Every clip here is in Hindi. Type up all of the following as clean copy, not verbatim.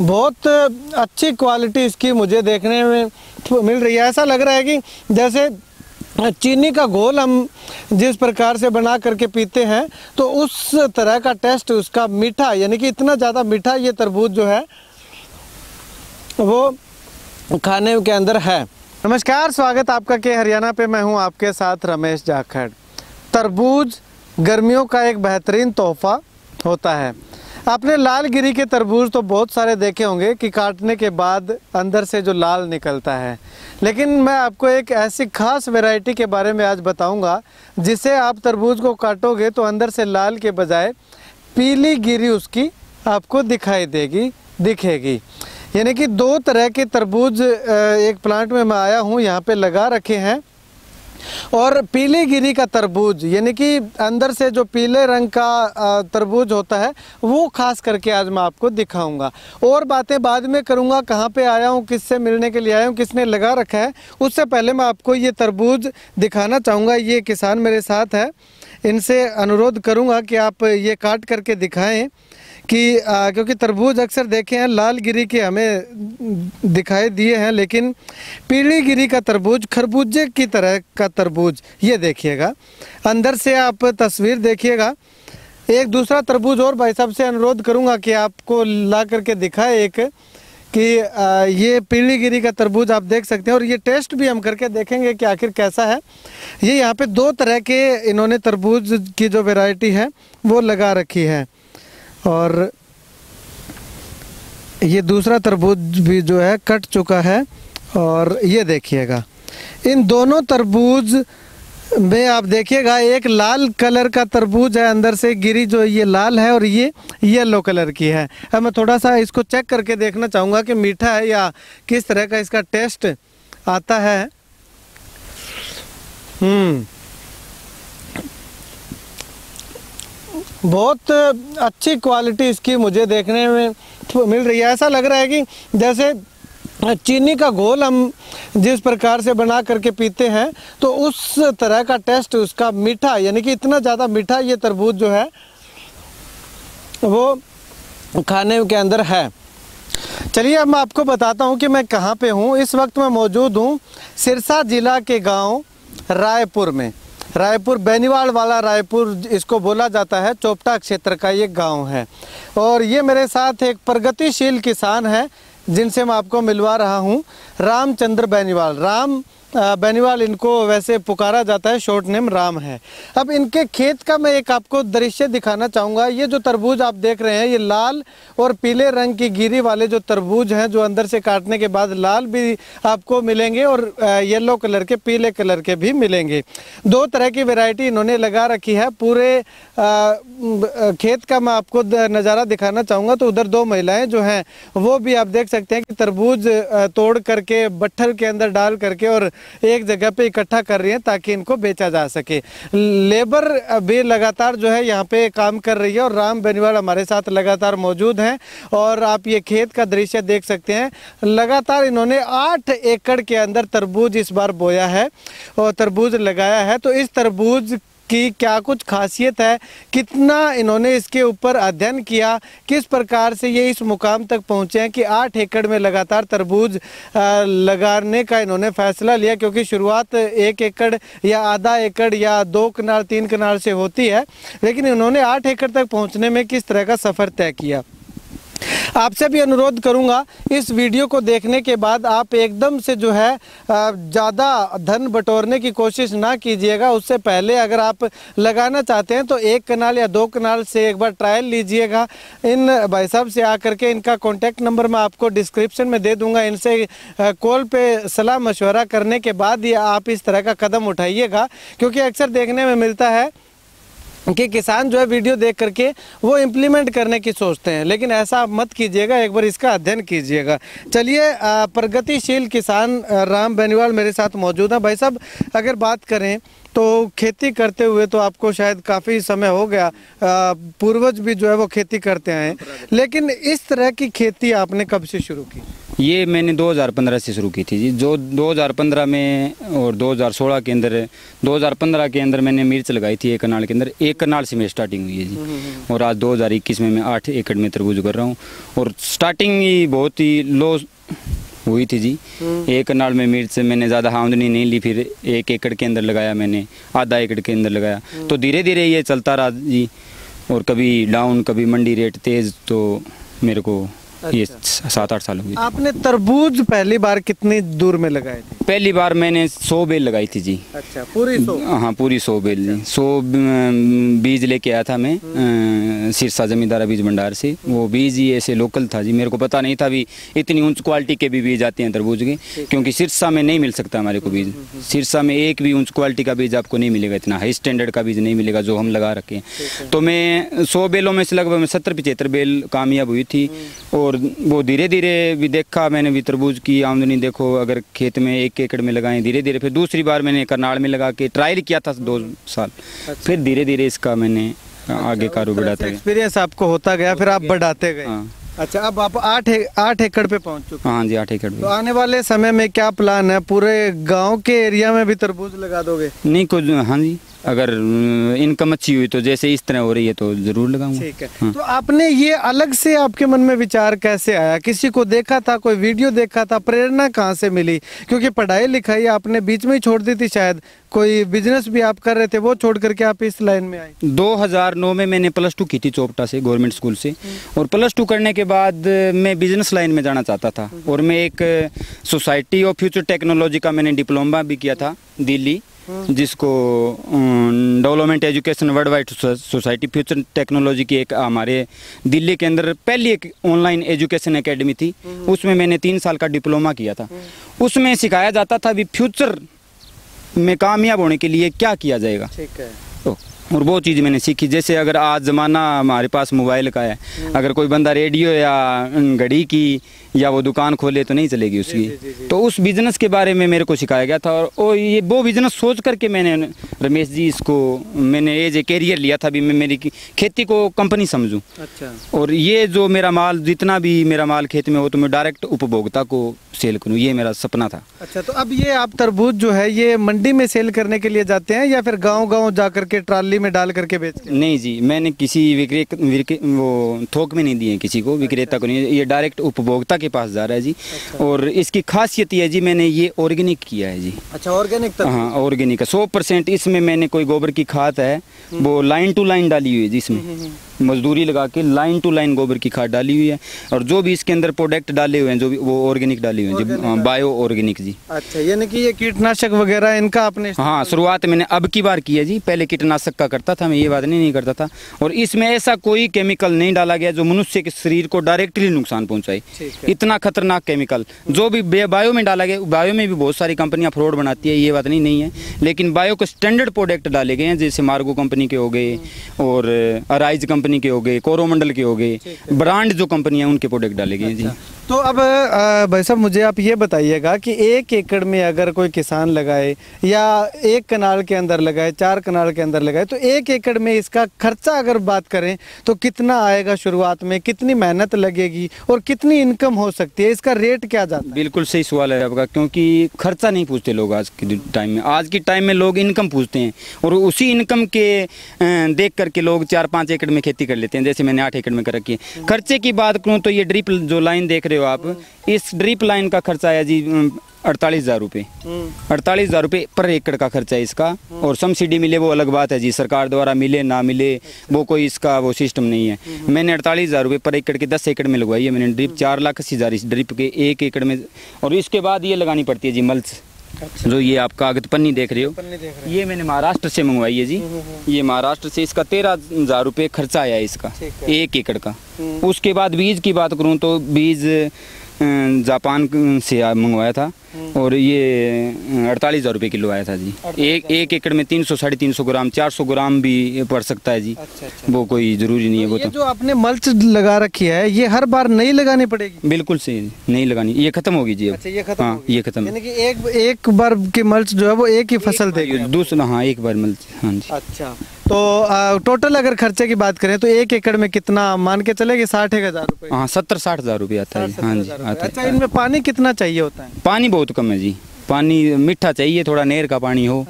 बहुत अच्छी क्वालिटी इसकी मुझे देखने में मिल रही है। ऐसा लग रहा है कि जैसे चीनी का घोल हम जिस प्रकार से बना करके पीते हैं तो उस तरह का टेस्ट उसका मीठा, यानी कि इतना ज़्यादा मीठा ये तरबूज जो है वो खाने के अंदर है। नमस्कार, स्वागत आपका के हरियाणा पे। मैं हूं आपके साथ रमेश जाखड़। तरबूज गर्मियों का एक बेहतरीन तोहफा होता है। आपने लाल गिरी के तरबूज तो बहुत सारे देखे होंगे कि काटने के बाद अंदर से जो लाल निकलता है, लेकिन मैं आपको एक ऐसी खास वैरायटी के बारे में आज बताऊंगा जिसे आप तरबूज को काटोगे तो अंदर से लाल के बजाय पीली गिरी उसकी आपको दिखेगी। यानी कि दो तरह के तरबूज एक प्लांट में मैं आया हूँ, यहाँ पे लगा रखे हैं। और पीली गिरी का तरबूज यानी कि अंदर से जो पीले रंग का तरबूज होता है वो खास करके आज मैं आपको दिखाऊंगा। और बातें बाद में करूंगा, कहाँ पे आया हूँ, किससे मिलने के लिए आया हूँ, किसने लगा रखा है, उससे पहले मैं आपको ये तरबूज दिखाना चाहूँगा। ये किसान मेरे साथ है, इनसे अनुरोध करूँगा कि आप ये काट करके दिखाएँ कि क्योंकि तरबूज अक्सर देखे हैं लाल गिरी के हमें दिखाई दिए हैं, लेकिन पीली गिरी का तरबूज खरबूजे की तरह का तरबूज ये देखिएगा। अंदर से आप तस्वीर देखिएगा। एक दूसरा तरबूज और भाई साहब से अनुरोध करूंगा कि आपको ला करके दिखाए एक कि ये पीली गिरी का तरबूज आप देख सकते हैं। और ये टेस्ट भी हम करके देखेंगे कि आखिर कैसा है। ये यहाँ पे दो तरह के इन्होंने तरबूज की जो वेराइटी है वो लगा रखी है। और ये दूसरा तरबूज भी जो है कट चुका है। और ये देखिएगा, इन दोनों तरबूज में आप देखिएगा एक लाल कलर का तरबूज है, अंदर से गिरी जो ये लाल है और ये येलो कलर की है। अब मैं थोड़ा सा इसको चेक करके देखना चाहूँगा कि मीठा है या किस तरह का इसका टेस्ट आता है। बहुत अच्छी क्वालिटी इसकी मुझे देखने में मिल रही है। ऐसा लग रहा है कि जैसे चीनी का घोल हम जिस प्रकार से बना करके पीते हैं तो उस तरह का टेस्ट उसका मीठा, यानी कि इतना ज़्यादा मीठा ये तरबूज जो है वो खाने के अंदर है। चलिए अब मैं आपको बताता हूँ कि मैं कहाँ पे हूँ। इस वक्त मैं मौजूद हूँ सिरसा जिला के गांव रायपुर में। रायपुर बेनीवाल वाला रायपुर इसको बोला जाता है, चोपटा क्षेत्र का ये गांव है। और ये मेरे साथ एक प्रगतिशील किसान है जिनसे मैं आपको मिलवा रहा हूं, रामचंद्र बेनीवाल। राम बेनीवाल इनको वैसे पुकारा जाता है, शॉर्ट नेम राम है। अब इनके खेत का मैं एक आपको दृश्य दिखाना चाहूँगा। ये जो तरबूज आप देख रहे हैं ये लाल और पीले रंग की गिरी वाले जो तरबूज हैं, जो अंदर से काटने के बाद लाल भी आपको मिलेंगे और येलो कलर के, पीले कलर के भी मिलेंगे। दो तरह की वैरायटी इन्होंने लगा रखी है। पूरे खेत का मैं आपको नज़ारा दिखाना चाहूँगा। तो उधर दो महिलाएँ जो हैं वो भी आप देख सकते हैं कि तरबूज तोड़ करके बट्ठल के अंदर डाल करके और एक जगह पे इकट्ठा कर रही हैं ताकि इनको बेचा जा सके। लेबर भी लगातार जो है यहाँ पे काम कर रही है और राम बेनीवाल हमारे साथ लगातार मौजूद हैं। और आप ये खेत का दृश्य देख सकते हैं। लगातार इन्होंने 8 एकड़ के अंदर तरबूज इस बार बोया है और तरबूज लगाया है। तो इस तरबूज की क्या कुछ खासियत है, कितना इन्होंने इसके ऊपर अध्ययन किया, किस प्रकार से ये इस मुकाम तक पहुँचे हैं कि 8 एकड़ में लगातार तरबूज लगाने का इन्होंने फैसला लिया। क्योंकि शुरुआत 1 एकड़ या आधा एकड़ या 2 कनाल 3 कनाल से होती है, लेकिन इन्होंने 8 एकड़ तक पहुँचने में किस तरह का सफ़र तय किया। आपसे भी अनुरोध करूंगा इस वीडियो को देखने के बाद आप एकदम से जो है ज़्यादा धन बटोरने की कोशिश ना कीजिएगा। उससे पहले अगर आप लगाना चाहते हैं तो 1 कनाल या 2 कनाल से एक बार ट्रायल लीजिएगा। इन भाई साहब से आकर के, इनका कॉन्टैक्ट नंबर मैं आपको डिस्क्रिप्शन में दे दूंगा। इनसे कॉल पे सलाह मशवरा करने के बाद ही आप इस तरह का कदम उठाइएगा। क्योंकि अक्सर देखने में मिलता है कि किसान जो है वीडियो देख करके वो इम्प्लीमेंट करने की सोचते हैं, लेकिन ऐसा आप मत कीजिएगा, एक बार इसका अध्ययन कीजिएगा। चलिए, प्रगतिशील किसान राम बेनीवाल मेरे साथ मौजूद हैं। भाई साहब, अगर बात करें तो खेती करते हुए तो आपको शायद काफ़ी समय हो गया, पूर्वज भी जो है वो खेती करते आए हैं, लेकिन इस तरह की खेती आपने कब से शुरू की? ये मैंने 2015 से शुरू की थी जी। जो 2015 में और 2016 के अंदर, 2015 के अंदर मैंने मिर्च लगाई थी एक कनाल के अंदर। एक कनाल से मेरी स्टार्टिंग हुई है जी। और आज 2021 में मैं 8 एकड़ में तरबूज कर रहा हूँ। और स्टार्टिंग ही बहुत ही लो हुई थी जी। एक कनाल में मिर्च मैंने ज़्यादा आमदनी नहीं ली, फिर 1 एकड़ के अंदर लगाया मैंने, आधा एकड़ के अंदर लगाया। तो धीरे धीरे ये चलता रहा जी। और कभी डाउन, कभी मंडी रेट तेज़, तो मेरे को ये 7-8 साल हो गए। आपने तरबूज पहली बार कितनी दूर में लगाए थे? पहली बार मैंने 100 बेल लगाई थी जी। अच्छा, पूरी 100? हाँ, पूरी 100 बेल जी। 100 बीज लेके आया था मैं सिरसा जमींदारा बीज भंडार से। वो बीज ही ऐसे लोकल था जी, मेरे को पता नहीं था भी इतनी ऊंच क्वालिटी के भी बीज आते हैं तरबूज के, क्योंकि सिरसा में नहीं मिल सकता हमारे को बीज। सिरसा में एक भी ऊंच क्वालिटी का बीज आपको नहीं मिलेगा, इतना हाई स्टैंडर्ड का बीज नहीं मिलेगा जो हम लगा रखे हैं। तो मैं 100 बेलों में से लगभग 70-75 बेल कामयाब हुई थी। और वो धीरे धीरे भी देखा मैंने भी तरबूज की आमदनी, देखो अगर खेत में 1 एकड़ में लगाएं, धीरे धीरे फिर दूसरी बार मैंने करनाल में लगा के ट्रायल किया था 2 साल। फिर धीरे धीरे इसका मैंने आगे कारोबार बढ़ाता गया। एक्सपीरियंस आपको होता गया, फिर आप बढ़ाते गए। हाँ। अच्छा, अब आप 8 एकड़ पे पहुंच चुके हैं। हाँ जी, 8 एकड़ पे। तो आने वाले समय में क्या प्लान है? पूरे गांव के एरिया में भी तरबूज लगा दोगे? नहीं कुछ, हाँ जी, अगर इनकम अच्छी हुई तो जैसे इस तरह हो रही है तो जरूर लगाऊंगा। ठीक है। हाँ। तो आपने ये अलग से आपके मन में विचार कैसे आया? किसी को देखा था, कोई वीडियो देखा था, प्रेरणा कहाँ से मिली? क्योंकि पढ़ाई लिखाई आपने बीच में ही छोड़ दी थी शायद, कोई बिजनेस भी आप कर रहे थे, वो छोड़ करके आप इस लाइन में आए। 2009 में मैंने +2 की थी चोपटा से, गवर्नमेंट स्कूल से। और +2 करने के बाद मैं बिजनेस लाइन में जाना चाहता था। और मैं एक सोसाइटी ऑफ फ्यूचर टेक्नोलॉजी का मैंने डिप्लोमा भी किया था दिल्ली, जिसको development education world wide society future technology की एक हमारे दिल्ली के अंदर पहली एक ऑनलाइन एजुकेशन एकेडमी थी। उसमें मैंने 3 साल का डिप्लोमा किया था। उसमें सिखाया जाता था भी फ्यूचर में कामयाब होने के लिए क्या किया जाएगा। ठीक है। और वो चीज़ मैंने सीखी। जैसे अगर आज ज़माना हमारे पास मोबाइल का है, अगर कोई बंदा रेडियो या घड़ी की या वो दुकान खोले तो नहीं चलेगी उसकी। तो उस बिज़नेस के बारे में मेरे को सिखाया गया था। और ये वो बिज़नेस सोच करके मैंने, रमेश जी, इसको मैंने एज ए कैरियर लिया था भी मैं मेरी खेती को कंपनी समझूं। अच्छा। और ये जो मेरा माल, जितना भी मेरा माल खेत में हो तो मैं डायरेक्ट उपभोक्ता को सेल करूं, ये मेरा सपना था। अच्छा, तो अब ये आप तरबूज जो है ये मंडी में सेल करने के लिए जाते हैं या फिर गांव-गांव जा करके ट्राली में डाल करके बेचते हैं? नहीं जी, मैंने किसी वो थोक में नहीं दिए किसी को, विक्रेता को नहीं, ये डायरेक्ट उपभोक्ता के पास जा रहा है जी। अच्छा। और इसकी खासियत ये है जी, मैंने ये ऑर्गेनिक किया है जी। अच्छा, ऑर्गेनिक? हाँ, ऑर्गेनिक है 100%। इसमें मैंने कोई गोबर की खाद है वो लाइन टू लाइन डाली हुई है जी। इसमें मजदूरी लगा के लाइन टू लाइन गोबर की खाद डाली हुई है। और जो भी इसके अंदर प्रोडक्ट डाले हुए हैं, जो भी वो ऑर्गेनिक डाले हुए हैं जी, बायो ऑर्गेनिक जी। अच्छा, यानी कि ये कीटनाशक वगैरह इनका आपने? हाँ, शुरुआत मैंने अब की बार की है जी। पहले कीटनाशक का करता था मैं, ये बात नहीं करता था। और इसमें ऐसा कोई केमिकल नहीं डाला गया जो मनुष्य के शरीर को डायरेक्टली नुकसान पहुंचाए। इतना खतरनाक केमिकल जो भी बायो में डाला गया, बायो में भी बहुत सारी कंपनियां फ्रॉड बनाती है, ये बात नहीं है। लेकिन बायो के स्टैंडर्ड प्रोडक्ट डाले गए हैं, जैसे मार्गो कंपनी के हो गए और अराइज कंपनी के हो गए, कोरोमंडल के हो गए, ब्रांड जो कंपनी है उनके प्रोडक्ट डाले गए हैं जी। तो अब भाई साहब मुझे आप ये बताइएगा कि 1 एकड़ में अगर कोई किसान लगाए या 1 कनाल के अंदर लगाए, 4 कनाल के अंदर लगाए, तो 1 एकड़ में इसका खर्चा अगर बात करें तो कितना आएगा शुरुआत में, कितनी मेहनत लगेगी और कितनी इनकम हो सकती है, इसका रेट क्या जाता है? बिल्कुल सही सवाल है आपका, क्योंकि खर्चा नहीं पूछते लोग आज के टाइम में। आज के टाइम में लोग इनकम पूछते हैं और उसी इनकम के देख करके लोग 4-5 एकड़ में खेती कर लेते हैं, जैसे मैंने 8 एकड़ में कर रखी है। खर्चे की बात करूँ तो ये ड्रिप जो लाइन देख रहे हो आप, इस ड्रिप लाइन का खर्चा है जी 48,000 रुपये। 48,000 रुपये पर एकड़ का खर्चा है इसका। और सब्सिडी मिले वो अलग बात है जी, सरकार द्वारा मिले ना मिले वो कोई इसका वो सिस्टम नहीं है। मैंने 48,000 रुपये पर एकड़ के 10 एकड़ में लगवाई है मैंने ड्रिप। 4,80,000 इस ड्रिप के 1 एकड़ में। और इसके बाद ये लगानी पड़ती है जी मल्च। अच्छा। जो ये आप कागज पन्नी देख रहे हो, ये मैंने महाराष्ट्र से मंगवाई है जी। ये महाराष्ट्र से, इसका 13,000 रुपये खर्चा आया है इसका 1 एकड़ का। उसके बाद बीज की बात करूँ तो बीज जापान से मंगवाया था और ये 48,000 रुपये किलो आया था जी। एक एकड़ में 300-350 ग्राम, 400 ग्राम भी पड़ सकता है जी। अच्छा। वो कोई जरूरी नहीं है। वो तो जो आपने मल्च लगा रखी है ये हर बार नहीं लगानी पड़ेगी? बिल्कुल सही, नहीं लगानी, ये खत्म होगी जी अब। अच्छा, ये खत्म? हाँ, ये खत्म। यानी कि एक बार की मल्च जो है वो एक ही फसल देगी? दूसरा, हाँ, एक बार मल्च। हाँ जी। अच्छा, तो टोटल अगर खर्चे की बात करें तो 1 एकड़ में कितना मान के चलेगी? 60,000 रुपये? हाँ 70-60 हज़ार रुपये आता है। हाँ जी आता है। अच्छा, इनमें पानी कितना चाहिए होता है? पानी बहुत कम है जी, पानी मीठा चाहिए, थोड़ा नहर का पानी हो,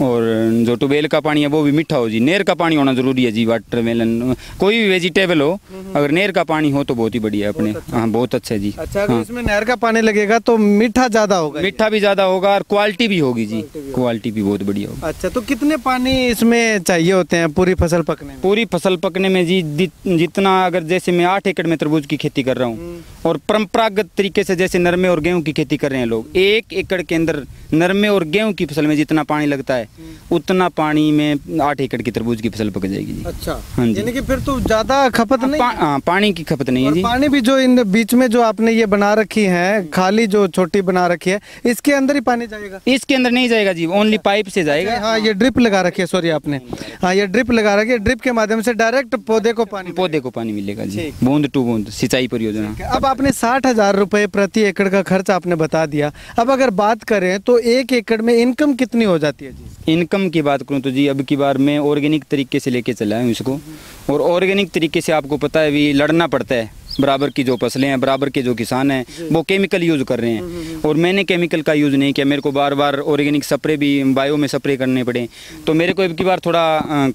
और जो ट्यूबवेल का पानी है वो भी मीठा हो जी। नहर का पानी होना जरूरी है जी। वाटरमेलन कोई भी वेजिटेबल हो, अगर नहर का पानी हो तो बहुत ही बढ़िया है अपने। हाँ बहुत अच्छा है जी। अच्छा, अगर इसमें नहर का पानी लगेगा तो मीठा ज्यादा होगा? मीठा भी ज्यादा होगा और क्वालिटी भी होगी जी, क्वालिटी भी बहुत बढ़िया होगी। अच्छा, तो कितने पानी इसमें चाहिए होते हैं पूरी फसल पकने में? पूरी फसल पकने में जी जितना, अगर जैसे मैं 8 एकड़ में तरबूज की खेती कर रहा हूँ, और परंपरागत तरीके से जैसे नरमे और गेहूं की खेती कर रहे हैं लोग, 1 एकड़ के अंदर नरमे और गेहूं की फसल में जितना पानी लगता है उतना पानी में 8 एकड़ की तरबूज की फसल पक जाएगी जी। अच्छा, हाँ जी। यानी कि फिर तो ज्यादा खपत नहीं है? पानी की खपत नहीं है जी। पानी भी जो इन बीच में जो आपने ये बना रखी है, खाली जो छोटी बना रखी है, इसके अंदर ही पानी जाएगा? इसके अंदर नहीं जाएगा जी, ओनली पाइप से जाएगा। हाँ, ये ड्रिप लगा रखी है, सॉरी आपने, हाँ ये ड्रिप लगा रखी है। ड्रिप के माध्यम से डायरेक्ट पौधे को पानी मिलेगा जी, बूंद टू बूंद सिंचाई परियोजना। अब आपने 60,000 रुपए प्रति एकड़ का खर्च आपने बता दिया। अब अगर बात करें तो 1 एकड़ में इनकम कितनी हो जाती है जी? इनकम की बात करूं तो जी, अब की बार मैं ऑर्गेनिक तरीके से लेके चला हूँ इसको, और ऑर्गेनिक तरीके से आपको पता है भी लड़ना पड़ता है। बराबर की जो फसलें हैं, बराबर के जो किसान हैं वो केमिकल यूज़ कर रहे हैं, और मैंने केमिकल का यूज़ नहीं किया। मेरे को बार बार ऑर्गेनिक स्प्रे भी बायो में स्प्रे करने पड़े, तो मेरे को अब की बार थोड़ा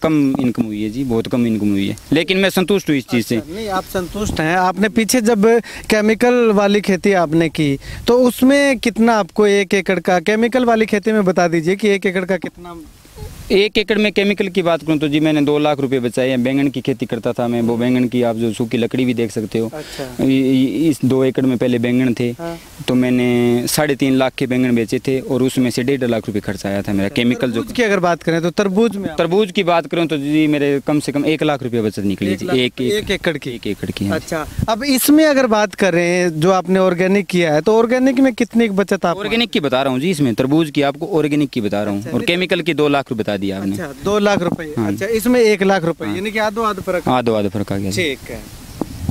कम इनकम हुई है जी, बहुत कम इनकम हुई है, लेकिन मैं संतुष्ट हूँ इस चीज़ से। नहीं, आप संतुष्ट हैं? आपने पीछे जब केमिकल वाली खेती आपने की तो उसमें कितना आपको 1 एकड़ का केमिकल वाली खेती में बता दीजिए कि 1 एकड़ का कितना? 1 एकड़ में केमिकल की बात करूं तो जी मैंने 2 लाख रुपए बचाए हैं। बैंगन की खेती करता था मैं, वो बैंगन की आप जो सूखी लकड़ी भी देख सकते हो। अच्छा। इस 2 एकड़ में पहले बैंगन थे। हाँ। तो मैंने 3.5 लाख के बैंगन बेचे थे, और उसमें से 1.5 लाख रुपए खर्च आया था मेरा केमिकल। जो की अगर बात करें तो तरबूज की बात करूँ तो जी मेरे कम से कम 1 लाख रुपये बचत निकली जी, 1 एकड़ की। 1 एकड़ की। अच्छा, अब इसमें अगर बात करें जो आपने ऑर्गेनिक किया है तो ऑर्गेनिक में कितनी बचत? आप ऑर्गेनिक की बता रहा हूँ जी, इसमें तरबूज की आपको ऑर्गेनिक की बता रहा हूँ, और केमिकल की 2 लाख रुपए बता दिया आपने। 2 लाख रुपए। हाँ। अच्छा, इसमें 1 लाख रुपए, यानी कि आधो फर्क। आधो फर्क आ गया। ठीक है।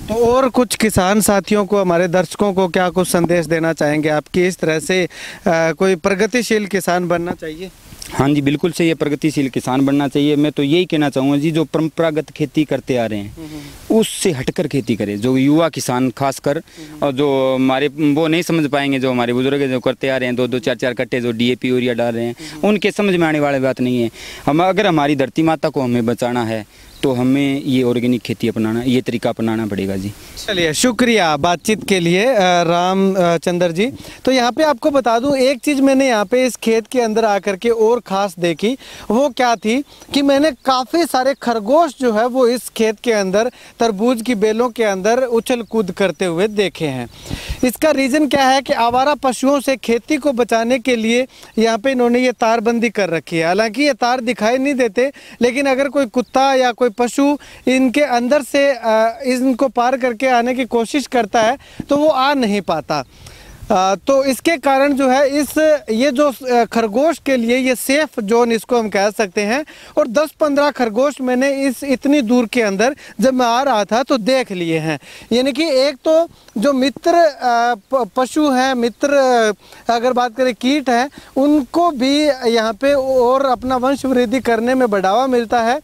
तो और कुछ किसान साथियों को, हमारे दर्शकों को क्या कुछ संदेश देना चाहेंगे आपकी इस तरह से कोई प्रगतिशील किसान बनना चाहिए? हाँ जी, बिल्कुल सही है, प्रगतिशील किसान बनना चाहिए। मैं तो यही कहना चाहूँगा जी, जो परंपरागत खेती करते आ रहे हैं उससे हटकर खेती करें, जो युवा किसान खासकर, और जो हमारे वो नहीं समझ पाएंगे, जो हमारे बुजुर्ग जो करते आ रहे हैं 2-2 4-4 कट्टे जो DAP यूरिया डाल रहे हैं, उनके समझ में आने वाली बात नहीं है। हम अगर हमारी धरती माता को हमें बचाना है तो हमें ये ऑर्गेनिक खेती अपनाना, ये तरीका अपनाना पड़ेगा जी। चलिए, शुक्रिया बातचीत के लिए रामचंद्र जी। तो यहाँ पे आपको बता दूं, एक चीज़ मैंने यहाँ पे इस खेत के अंदर आकर के और ख़ास देखी, वो क्या थी कि मैंने काफ़ी सारे खरगोश जो है वो इस खेत के अंदर तरबूज की बेलों के अंदर उछल कूद करते हुए देखे हैं। इसका रीज़न क्या है कि आवारा पशुओं से खेती को बचाने के लिए यहाँ पे इन्होंने ये तारबंदी कर रखी है। हालांकि ये तार दिखाई नहीं देते, लेकिन अगर कोई कुत्ता या कोई पशु इनके अंदर से इनको पार करके आने की कोशिश करता है तो वो आ नहीं पाता। तो इसके कारण जो है ये जो खरगोश के लिए ये सेफ जोन इसको हम कह सकते हैं। और 10-15 खरगोश मैंने इस इतनी दूर के अंदर जब मैं आ रहा था तो देख लिए हैं। यानी कि एक तो जो मित्र पशु हैं, मित्र अगर बात करें कीट हैं, उनको भी यहाँ पे और अपना वंश वृद्धि करने में बढ़ावा मिलता है।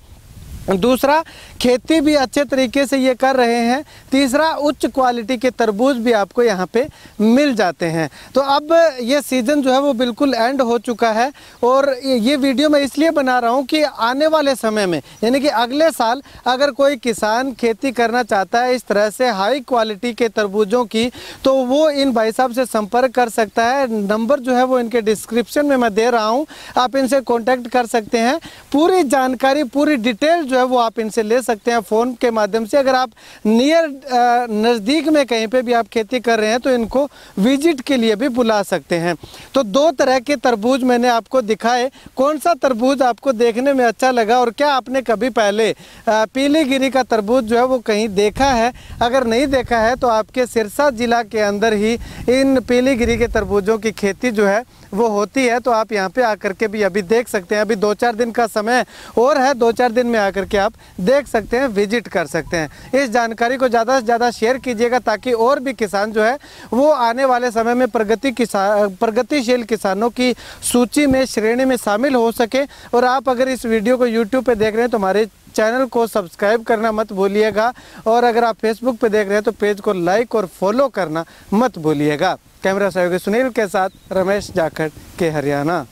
दूसरा, खेती भी अच्छे तरीके से ये कर रहे हैं। तीसरा, उच्च क्वालिटी के तरबूज भी आपको यहाँ पे मिल जाते हैं। तो अब ये सीज़न जो है वो बिल्कुल एंड हो चुका है, और ये वीडियो मैं इसलिए बना रहा हूँ कि आने वाले समय में, यानी कि अगले साल अगर कोई किसान खेती करना चाहता है इस तरह से हाई क्वालिटी के तरबूजों की, तो वो इन भाई साहब से संपर्क कर सकता है। नंबर जो है वो इनके डिस्क्रिप्शन में मैं दे रहा हूँ, आप इनसे कॉन्टैक्ट कर सकते हैं। पूरी जानकारी, पूरी डिटेल जो है वो आप इनसे ले सकते हैं फ़ोन के माध्यम से। अगर आप नज़दीक में कहीं पे भी आप खेती कर रहे हैं तो इनको विजिट के लिए भी बुला सकते हैं। तो 2 तरह के तरबूज मैंने आपको दिखाए। कौन सा तरबूज आपको देखने में अच्छा लगा, और क्या आपने कभी पहले पीलीगिरी का तरबूज जो है वो कहीं देखा है? अगर नहीं देखा है तो आपके सिरसा जिला के अंदर ही इन पीलीगिरी के तरबूजों की खेती जो है वो होती है, तो आप यहाँ पे आकर के भी अभी देख सकते हैं। अभी 2-4 दिन का समय और है, 2-4 दिन में आकर के आप देख सकते हैं, विजिट कर सकते हैं। इस जानकारी को ज़्यादा से ज़्यादा शेयर कीजिएगा ताकि और भी किसान जो है वो आने वाले समय में प्रगतिशील किसानों की सूची में, श्रेणी में शामिल हो सके। और आप अगर इस वीडियो को यूट्यूब पे देख रहे हैं तो हमारे चैनल को सब्सक्राइब करना मत भूलिएगा, और अगर आप फेसबुक पे देख रहे हैं तो पेज को लाइक और फॉलो करना मत भूलिएगा। कैमरा सहयोगी सुनील के साथ रमेश जाखड़ के हरियाणा।